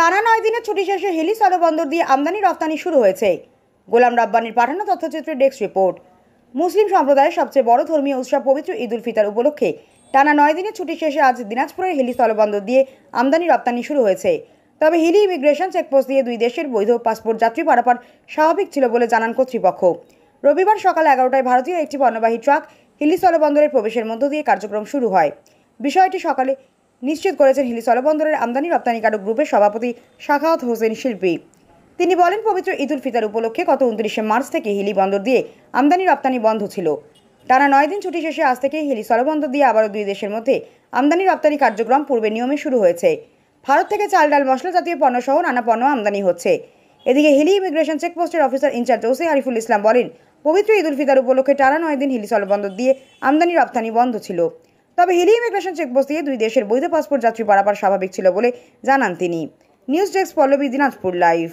টানা 9 দিনের ছুটি শেষে হিলি স্থলবন্দর দিয়ে আমদানি রপ্তানি শুরু হয়েছে। গোলাম রাব্বানির পাঠানো তথ্যচিত্রের ডেস্ক রিপোর্ট। মুসলিম সম্প্রদায়ের সবচেয়ে বড় ধর্মীয় উৎসব পবিত্র ঈদ উল ফিতর উপলক্ষে টানা 9 দিনের ছুটি শেষে আজ দিনাজপুরের হিলি স্থলবন্দর দিয়ে আমদানি রপ্তানি শুরু হয়েছে। তবে হিলি ইমিগ্রেশন চেকপোস্ট দিয়ে দুই দেশের বৈধ পাসপোর্ট যাত্রী পারাপার স্বাভাবিক ছিল বলে জানান কর্তৃপক্ষ। রবিবার সকাল 11টায় ভারতীয় একটি পণ্যবাহী ট্রাক হিলি স্থলবন্দরের প্রবেশের মধ্য দিয়ে কার্যক্রম শুরু হয়। বিষয়টি সকালে নিশ্চিত করেছেন হিলি স্থলবন্দরের আমদানি রপ্তানিকারক গ্রুপের সভাপতি শাখাওয়াত হোসেন শিল্পী। তিনি বলেন, পবিত্র ঈদ উল ফিতর উপলক্ষে গত 29শে মার্চ থেকে হিলি বন্দর দিয়ে আমদানি রপ্তানি বন্ধ ছিল। টানা 9 দিন ছুটি শেষে আজ থেকে হিলি স্থলবন্দর দিয়ে আবারও দুই দেশের মধ্যে আমদানি রপ্তানি কার্যক্রম পূর্বের নিয়মে শুরু হয়েছে। ভারত থেকে চাল, ডাল, মশলা জাতীয় পণ্য সহ নানা পণ্য আমদানি হচ্ছে। এদিকে হিলি ইমিগ্রেশন চেকপোস্টের officer incharge OC Ariful Islam বলেন, পবিত্র ঈদ উল ফিতর উপলক্ষে টানা 9 দিন হিলি স্থলবন্দর দিয়ে আমদানি রপ্তানি বন্ধ ছিল। তবে হিলি ইমিগ্রেশন চেকপোস্ট দিয়ে দুই দেশের বৈধ পাসপোর্ট যাত্রী পারাপার স্বাভাবিক ছিল বলে জানান তিনি। News desk Pallavi, Dinajpur live.